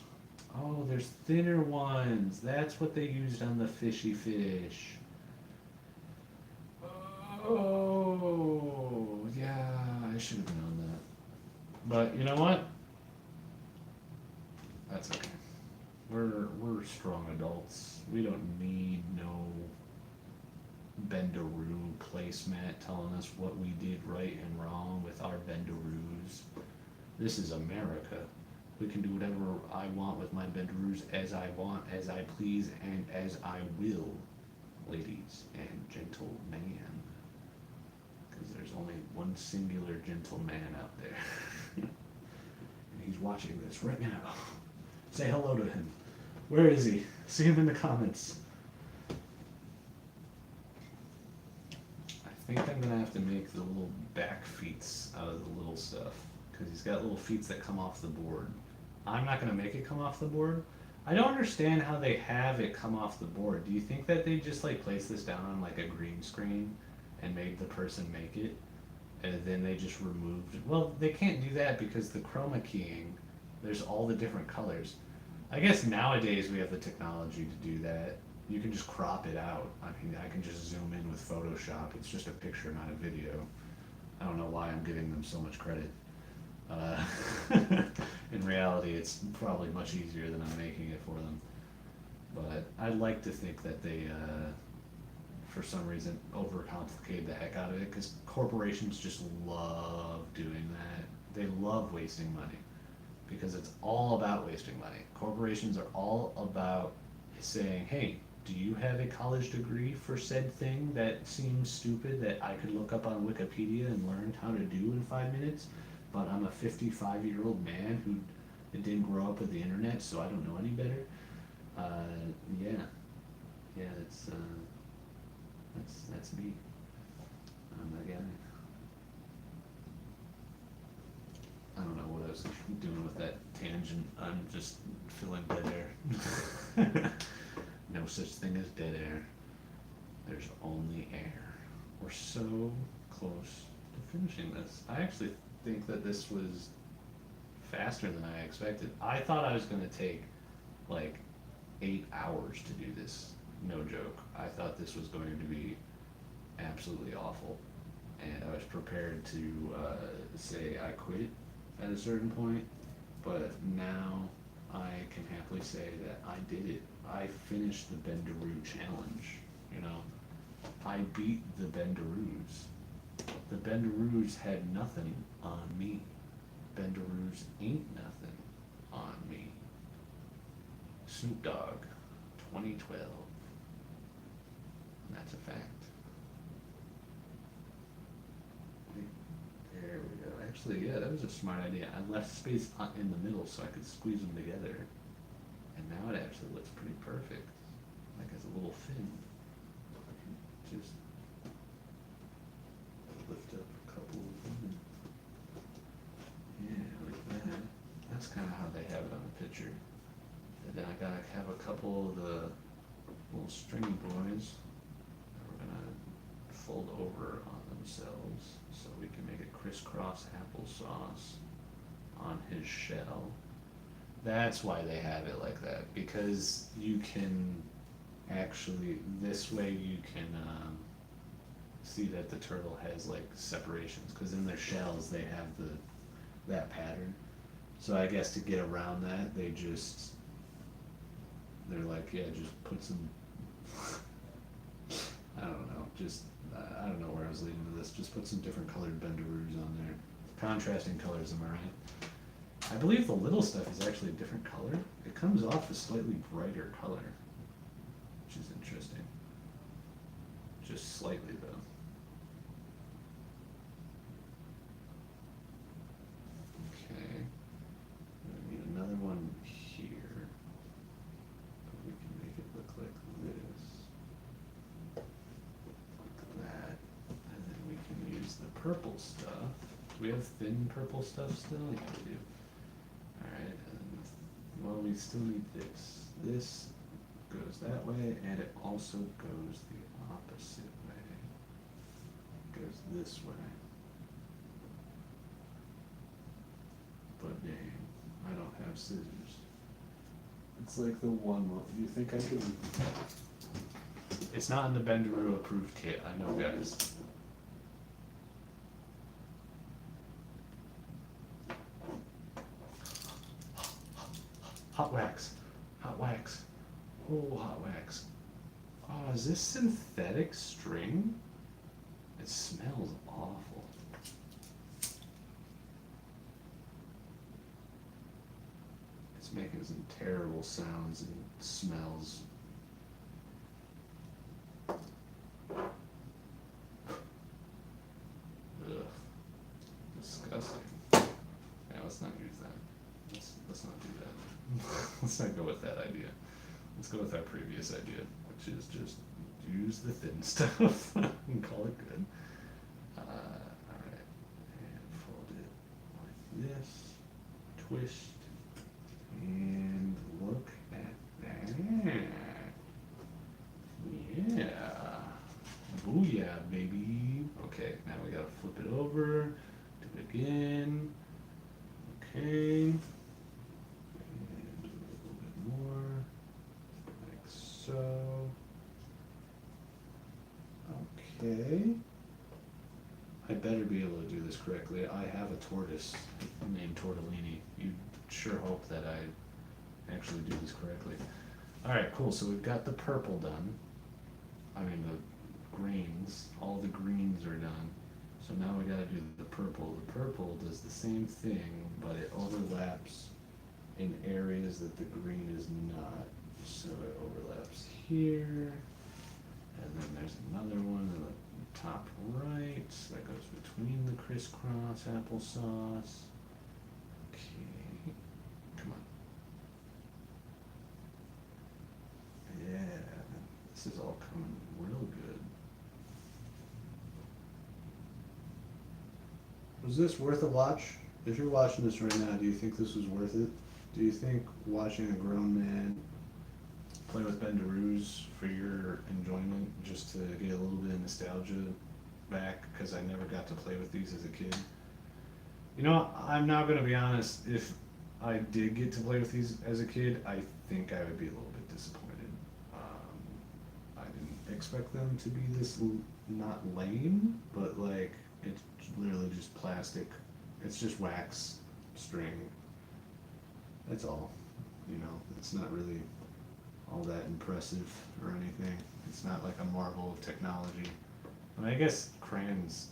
S1: Oh, there's thinner ones. That's what they used on the fishy fish. Oh, yeah, I should have known that. But you know what? That's okay. We're strong adults. We don't need no Bendaroo placemat telling us what we did right and wrong with our Bendaroos. This is America. We can do whatever I want with my Bendaroos as I want, as I please, and as I will, ladies and gentlemen. Because there's only one singular gentleman out there. And he's watching this right now. Say hello to him. Where is he? See him in the comments. I think I'm gonna have to make the little back feet out of the little stuff, because he's got little feet that come off the board. I'm not gonna make it come off the board. I don't understand how they have it come off the board. Do you think that they just like place this down on like a green screen and made the person make it, and then they just removed? Well, they can't do that because the chroma keying, there's all the different colors. I guess nowadays we have the technology to do that. You can just crop it out. I mean, I can just zoom in with Photoshop. It's just a picture, not a video. I don't know why I'm giving them so much credit. In reality, it's probably much easier than I'm making it for them. But I'd like to think that they, for some reason, overcomplicate the heck out of it, because corporations just love doing that. They love wasting money, because it's all about wasting money. Corporations are all about saying, hey, do you have a college degree for said thing that seems stupid that I could look up on Wikipedia and learn how to do in 5 minutes? But I'm a 55-year-old man who didn't grow up with the internet, so I don't know any better. Yeah, that's me. I'm that guy. I don't know what I was doing with that tangent. I'm just filling dead air. No such thing as dead air. There's only air. We're so close to finishing this. I actually think that this was faster than I expected. I thought I was going to take like 8 hours to do this. No joke. I thought this was going to be absolutely awful. And I was prepared to say I quit at a certain point. But now I can happily say that I did it. I finished the Bendaroo challenge. You know, I beat the Bendaroos. The Bendaroos had nothing on me. Bendaroos ain't nothing on me. Snoop Dogg, 2012. And that's a fact. There we go. Actually, yeah, that was a smart idea. I left space in the middle so I could squeeze them together. And now it actually looks pretty perfect. Like it's a little fin. Just lift up a couple of them. Yeah, like that. That's kind of how they have it on the picture. And then I gotta have a couple of the little stringy boys that we're gonna fold over on themselves so we can make a crisscross applesauce on his shell. That's why they have it like that, because you can actually, this way you can see that the turtle has like separations, because in their shells they have that pattern. So I guess to get around that, they're like, yeah, just put some, I don't know, I don't know where I was leading to this, just put some different colored Bendaroos on there. Contrasting colors, am I right? I believe the little stuff is actually a different color. It comes off a slightly brighter color, which is interesting. Just slightly though. Okay. I need another one here. We can make it look like this. Like that. And then we can use the purple stuff. Do we have thin purple stuff still? Yeah, we do. Alright, and well, we still need this. This goes that way, and it also goes the opposite way. It goes this way. But dang, I don't have scissors. It's like the one. Do you think I could? It's not in the Bendaroo approved kit. I know, guys. Hot wax. Hot wax. Oh, hot wax. Oh, is this synthetic string? It smells awful. It's making some terrible sounds and smells. Ugh. Disgusting. Yeah, let's not use that. Let's not do that. Let's not go with that idea. Let's go with our previous idea, which is just use the thin stuff and call it good. Alright, and fold it like this, twist, and look at that. Yeah. Booyah, baby. Okay, now we gotta flip it over, do it again. Okay. And do a little bit more, like so. Okay. I better be able to do this correctly. I have a tortoise named Tortellini. You sure hope that I actually do this correctly. Alright, cool. So we've got the purple done. I mean the greens. All the greens are done. So now we gotta do the purple. The purple does the same thing, but it overlaps in areas that the green is not. So it overlaps here. And then there's another one in the top right that goes between the crisscross applesauce. Okay, come on. Yeah, this is all coming real good. Was this worth a watch? If you're watching this right now, do you think this was worth it? Do you think watching a grown man play with Bendaroos for your enjoyment, just to get a little bit of nostalgia back, because I never got to play with these as a kid? You know, I'm not going to be honest, if I did get to play with these as a kid, I think I would be a little bit disappointed. I didn't expect them to be this not lame, but like, it's literally just plastic. It's just wax string. That's all. You know, it's not really all that impressive or anything. It's not like a marvel of technology. I mean, I guess crayons,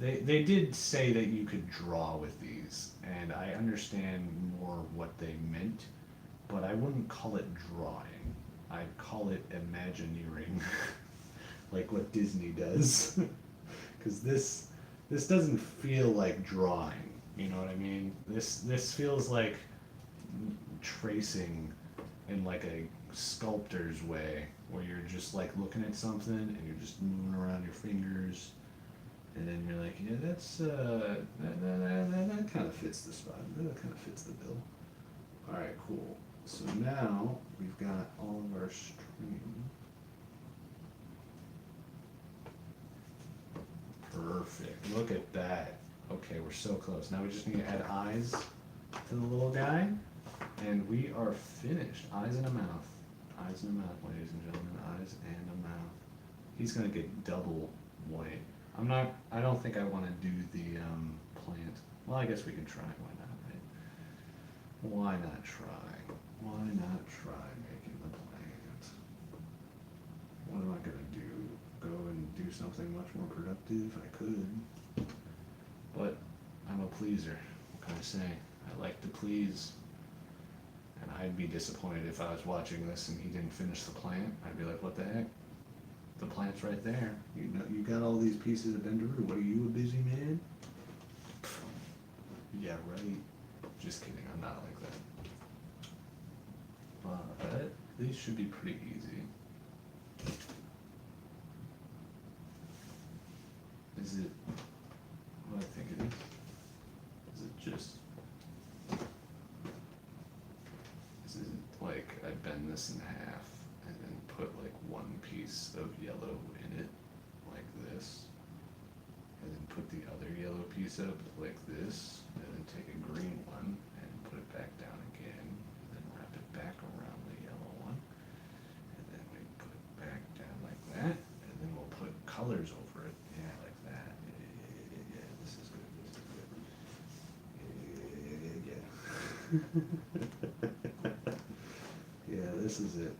S1: they did say that you could draw with these, and I understand more what they meant, but I wouldn't call it drawing. I'd call it imagineering, like what Disney does. Because this doesn't feel like drawing, you know what I mean? This feels like tracing in like a sculptor's way, where you're just like looking at something and you're just moving around your fingers, and then you're like, yeah, that's that kind of fits the spot. That kind of fits the bill. All right, cool. So now we've got all of our string. Perfect. Look at that. Okay, we're so close. Now we just need to add eyes to the little guy, and we are finished. Eyes and a mouth. Eyes and a mouth, ladies and gentlemen. Eyes and a mouth. He's gonna get double white. I don't think I want to do the plant. Well, I guess we can try. Why not, right? Why not try? Why not try making the plant? What am I gonna do? Go and do something much more productive? I could. But I'm a pleaser. What can I say? I like to please. And I'd be disappointed if I was watching this and he didn't finish the plant. I'd be like, what the heck? The plant's right there. You know, you got all these pieces of Bendaroo. What, are you a busy man? Yeah, right. Just kidding. I'm not like that. But these should be pretty easy. Is it what I think it is? Is it just... Is it like I bend this in half and then put like one piece of yellow in it, like this, and then put the other yellow piece up like this, and then take a green one and put it back down again, and then wrap it back around the yellow one, and then we put it back down like that, and then we'll put colors over it, yeah, like that. Yeah, this is good, this is good. Yeah, this is it.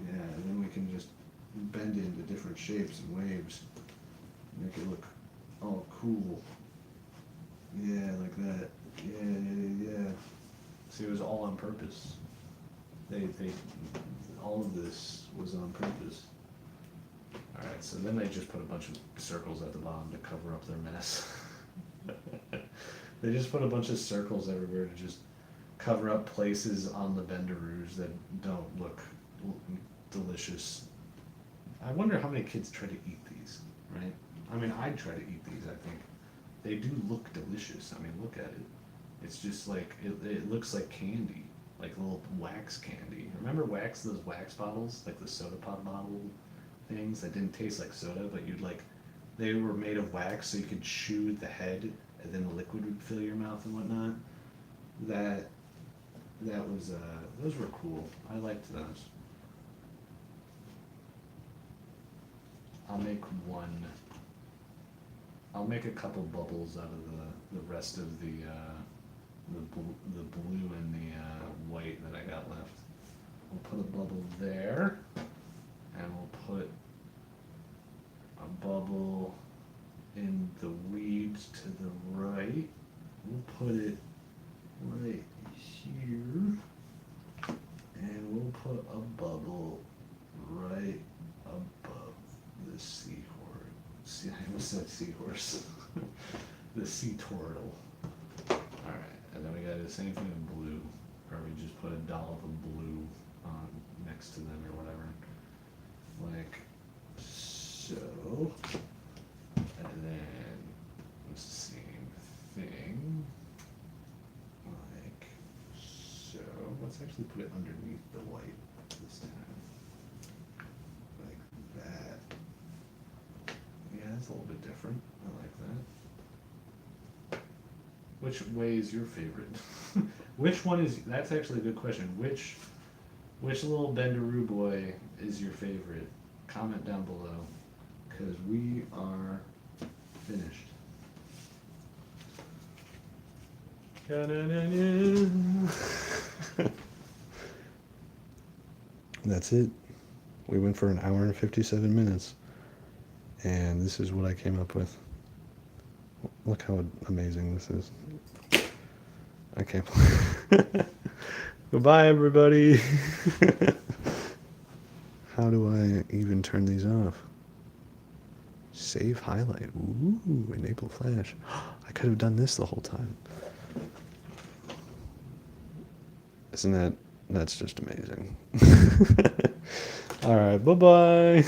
S1: Yeah, and then we can just bend it into different shapes and waves, make it look all cool. Yeah, like that. Yeah. See, it was all on purpose. All of this was on purpose. Alright, so then they just put a bunch of circles at the bottom to cover up their mess. They just put a bunch of circles everywhere to just cover up places on the Bendaroos that don't look delicious. I wonder how many kids try to eat these, right? I mean, I'd try to eat these, I think. They do look delicious. I mean, look at it. It's just like, it looks like candy, like little wax candy. Remember those wax bottles? Like the soda pop bottle things that didn't taste like soda, but you'd like, they were made of wax so you could chew the head and then the liquid would fill your mouth and whatnot. That was, those were cool. I liked those. I'll make a couple bubbles out of the rest of the blue and the white that I got left. We'll put a bubble there, and we'll put a bubble in the weeds to the right. We'll put it right here, and we'll put a bubble right above the seahorse. See, I almost said seahorse. The sea turtle. Alright, and then we gotta do the same thing in blue, or we just put a dollop of blue on next to them or whatever. Like so. And then the same thing. Like so. Let's actually put it underneath the white this time. Like that. Yeah, that's a little bit different. I like that. Which way is your favorite? Which one is, that's actually a good question. Which little Bendaroo boy is your favorite? Comment down below, because we are finished.
S2: That's it. We went for an hour and 57 minutes. And this is what I came up with. Look how amazing this is. I can't believe. Goodbye, everybody. How do I even turn these off? Save highlight. Ooh, enable flash. I could have done this the whole time. That's just amazing. All right, bye-bye.